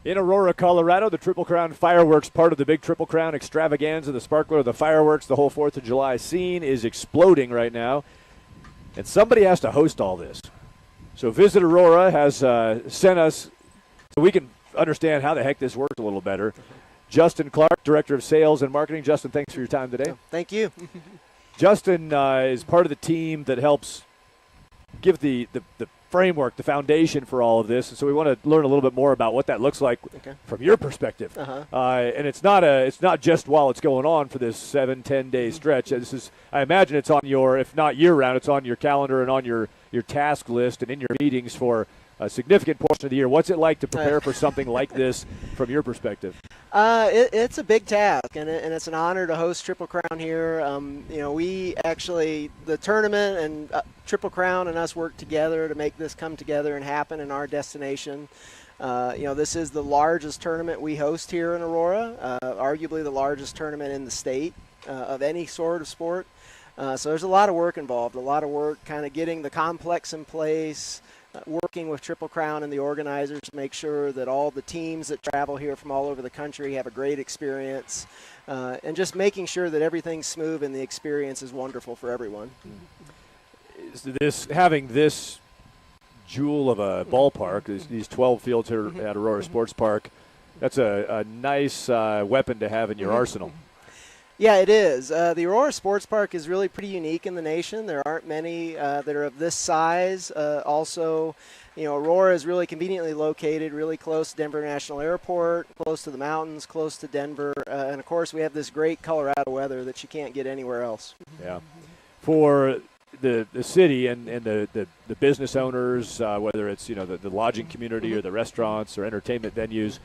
In Aurora, Colorado, the Triple Crown fireworks, part of the big Triple Crown extravaganza, the Sparkler, the fireworks, the whole 4th of July scene is exploding right now. And somebody has to host all this. So Visit Aurora has sent us, so we can understand how the heck this works a little better, Justin Clark, Director of Sales and Marketing. Justin, thanks for your time today. Thank you. Justin is part of the team that helps give the framework, the foundation for all of this. And so we want to learn a little bit more about what that looks like from your perspective. And it's not just while it's going on for this 7-10 day stretch. This is, I imagine it's on your, if not year round, it's on your calendar and on your task list and in your meetings for a significant portion of the year. What's it like to prepare for something like this from your perspective? It's a big task, and it's an honor to host Triple Crown here. We actually, the tournament and Triple Crown and us work together to make this come together and happen in our destination. This is the largest tournament we host here in Aurora, arguably the largest tournament in the state of any sort of sport. So there's a lot of work involved, a lot of work kind of getting the complex in place, working with Triple Crown and the organizers to make sure that all the teams that travel here from all over the country have a great experience, and just making sure that everything's smooth and the experience is wonderful for everyone. Having this jewel of a ballpark, these 12 fields here at Aurora Sports Park, that's a nice weapon to have in your arsenal. Yeah, it is. The Aurora Sports Park is really pretty unique in the nation. There aren't many that are of this size. Also, Aurora is really conveniently located, really close to Denver International Airport, close to the mountains, close to Denver. And, of course, we have this great Colorado weather that you can't get anywhere else. Yeah. For the city and the business owners, whether it's, the lodging community or the restaurants or entertainment venues,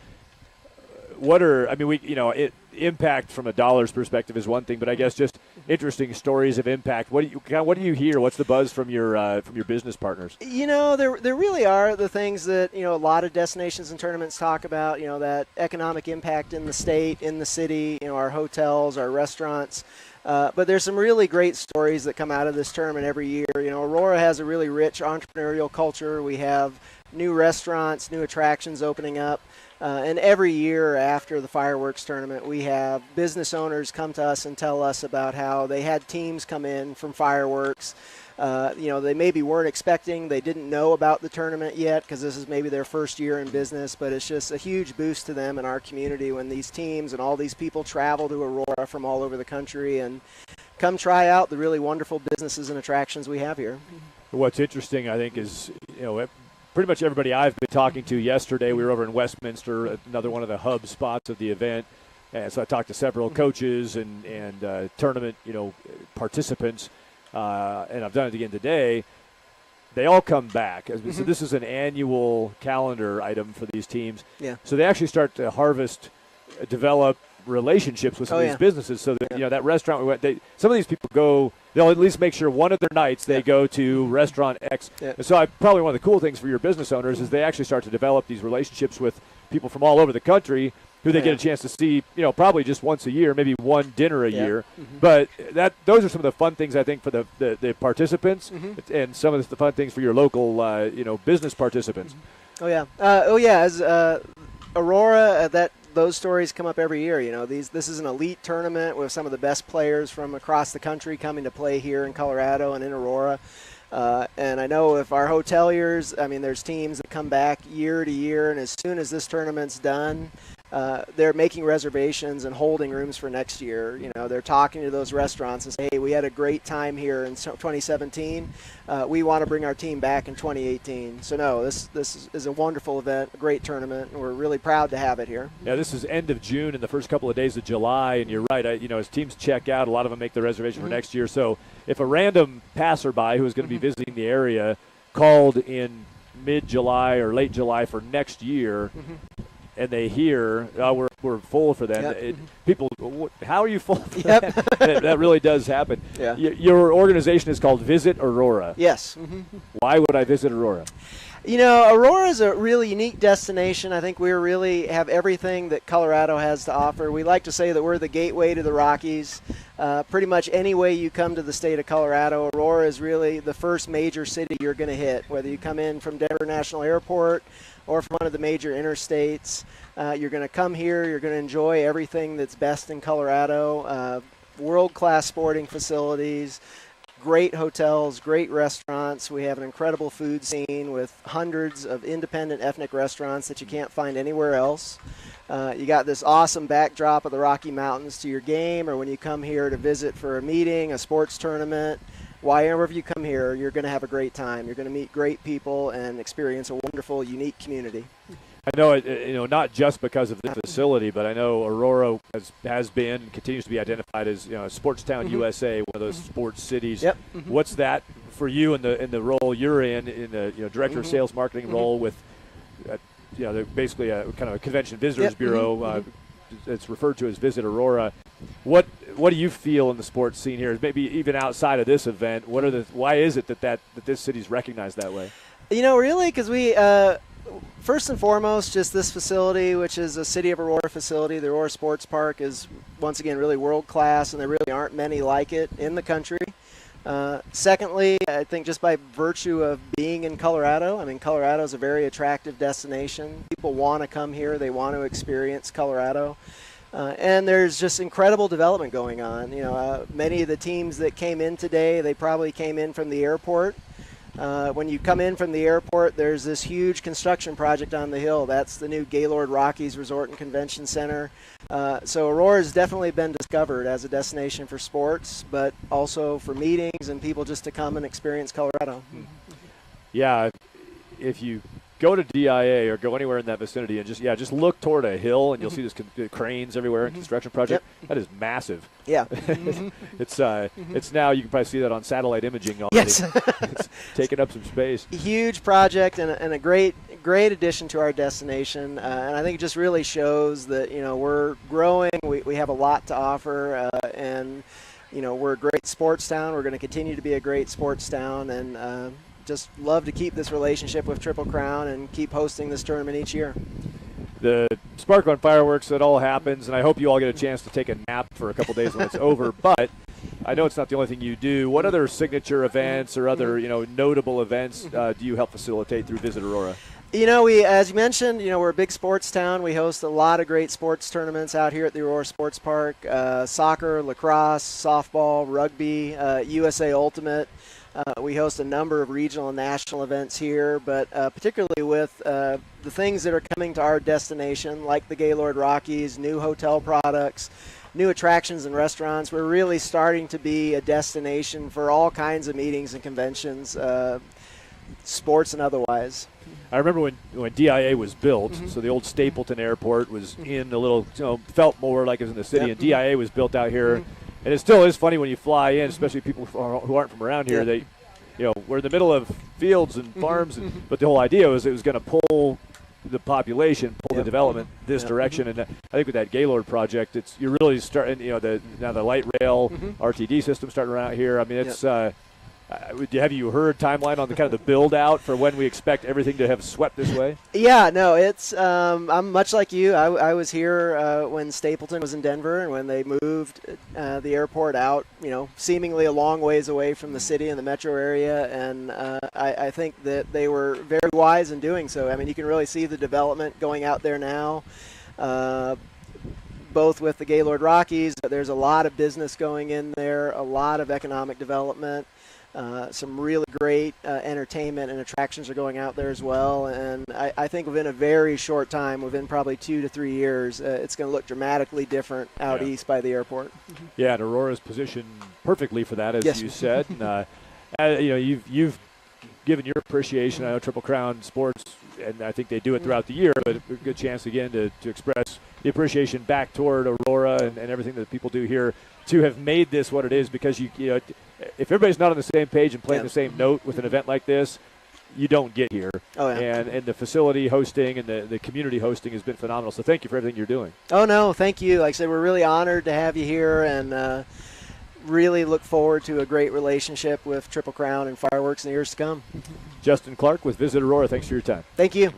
impact from a dollars perspective is one thing, but I guess just interesting stories of impact. What do you hear? What's the buzz from your business partners? There really are the things that a lot of destinations and tournaments talk about. That economic impact in the state, in the city. Our hotels, our restaurants. But there's some really great stories that come out of this tournament every year. Aurora has a really rich entrepreneurial culture. We have new restaurants, new attractions opening up. And every year after the fireworks tournament, we have business owners come to us and tell us about how they had teams come in from fireworks. They maybe weren't expecting, they didn't know about the tournament yet because this is maybe their first year in business, but it's just a huge boost to them in our community when these teams and all these people travel to Aurora from all over the country and come try out the really wonderful businesses and attractions we have here. What's interesting, I think, is, pretty much everybody I've been talking to yesterday, we were over in Westminster, another one of the hub spots of the event. And so I talked to several coaches and tournament, participants, and I've done it again today. They all come back. So this is an annual calendar item for these teams. Yeah. So they actually start to harvest, develop relationships with some of these businesses. So that, that restaurant we went, some of these people go, they'll at least make sure one of their nights they go to restaurant X. Yeah. And so probably one of the cool things for your business owners is they actually start to develop these relationships with people from all over the country who they get a chance to see, probably just once a year, maybe one dinner a year. But those are some of the fun things, I think, for the participants and some of the fun things for your local, business participants. As Aurora, those stories come up every year. This is an elite tournament with some of the best players from across the country coming to play here in Colorado and in Aurora. And I know if our hoteliers, there's teams that come back year to year, and as soon as this tournament's done, they're making reservations and holding rooms for next year. They're talking to those restaurants and say, hey, we had a great time here in 2017. We want to bring our team back in 2018. So, no, this is a wonderful event, a great tournament, and we're really proud to have it here. Yeah, this is end of June and the first couple of days of July, and you're right. As teams check out, a lot of them make their reservation for next year. So if a random passerby who is going to be visiting the area called in mid-July or late July for next year, and they hear, we're full for them. People, how are you full for that? That really does happen. Yeah. Your organization is called Visit Aurora. Yes. Why would I visit Aurora? Aurora is a really unique destination. I think we really have everything that Colorado has to offer. We like to say that we're the gateway to the Rockies. Pretty much any way you come to the state of Colorado, Aurora is really the first major city you're going to hit. Whether you come in from Denver National Airport or from one of the major interstates, you're going to come here. You're going to enjoy everything that's best in Colorado. World-class sporting facilities, great hotels, great restaurants. We have an incredible food scene with hundreds of independent ethnic restaurants that you can't find anywhere else. You got this awesome backdrop of the Rocky Mountains to your game, or when you come here to visit for a meeting, a sports tournament. Wherever you come here, you're going to have a great time. You're going to meet great people and experience a wonderful, unique community. I know, not just because of the facility, but I know Aurora has been and continues to be identified as, Sports Town USA, one of those sports cities. Yep. What's that for you in the role you're in the director of sales marketing role with, basically a kind of a convention visitors bureau. It's referred to as Visit Aurora. What do you feel in the sports scene here? Maybe even outside of this event, why is it that this city's recognized that way? Really, because we. First and foremost, just this facility, which is a City of Aurora facility. The Aurora Sports Park is, once again, really world-class, and there really aren't many like it in the country. Secondly, I think just by virtue of being in Colorado, Colorado is a very attractive destination. People want to come here. They want to experience Colorado. And there's just incredible development going on. Many of the teams that came in today, they probably came in from the airport. When you come in from the airport, there's this huge construction project on the hill. That's the new Gaylord Rockies Resort and Convention Center. So Aurora has definitely been discovered as a destination for sports, but also for meetings and people just to come and experience Colorado. Yeah, if you go to DIA or go anywhere in that vicinity and just look toward a hill and you'll see this cranes everywhere and construction project. Yep. That is massive. Yeah. It's now, you can probably see that on satellite imaging already. Yes. It's taking up some space. Huge project and a great addition to our destination. And I think it just really shows that, we're growing. We have a lot to offer. And, we're a great sports town. We're going to continue to be a great sports town. And, just love to keep this relationship with Triple Crown and keep hosting this tournament each year. The Sparkle and Fireworks, it all happens, and I hope you all get a chance to take a nap for a couple days when it's over. But I know it's not the only thing you do. What other signature events or other notable events do you help facilitate through Visit Aurora? As you mentioned, we're a big sports town. We host a lot of great sports tournaments out here at the Aurora Sports Park. Soccer, lacrosse, softball, rugby, USA Ultimate. We host a number of regional and national events here, but particularly with the things that are coming to our destination, like the Gaylord Rockies, new hotel products, new attractions and restaurants. We're really starting to be a destination for all kinds of meetings and conventions, sports and otherwise. I remember when DIA was built, so the old Stapleton Airport was in a little, felt more like it was in the city, and DIA was built out here. And it still is funny when you fly in, especially people who aren't from around here. They, we're in the middle of fields and farms, but the whole idea was it was going to pull the population, pull the development this direction. And I think with that Gaylord project, you're really starting. Now the light rail RTD system starting around here. It's. Have you heard timeline on the kind of the build out for when we expect everything to have swept this way? Yeah, no, it's I'm much like you. I was here when Stapleton was in Denver and when they moved the airport out, seemingly a long ways away from the city and the metro area. And I think that they were very wise in doing so. You can really see the development going out there now. Both with the Gaylord Rockies, but there's a lot of business going in there, a lot of economic development. Some really great entertainment and attractions are going out there as well. And I think within a very short time, within probably 2 to 3 years, it's going to look dramatically different out east by the airport. Yeah, and Aurora's positioned perfectly for that, as you said. And, you've given your appreciation. I know Triple Crown Sports, and I think they do it throughout the year, but a good chance again to express the appreciation back toward Aurora and everything that people do here to have made this what it is, because if everybody's not on the same page and playing the same note with an event like this, you don't get here. Oh, yeah. And the facility hosting and the community hosting has been phenomenal. So thank you for everything you're doing. Oh, no, thank you. Like I said, we're really honored to have you here, and really look forward to a great relationship with Triple Crown and Fireworks in the years to come. Justin Clark with Visit Aurora. Thanks for your time. Thank you.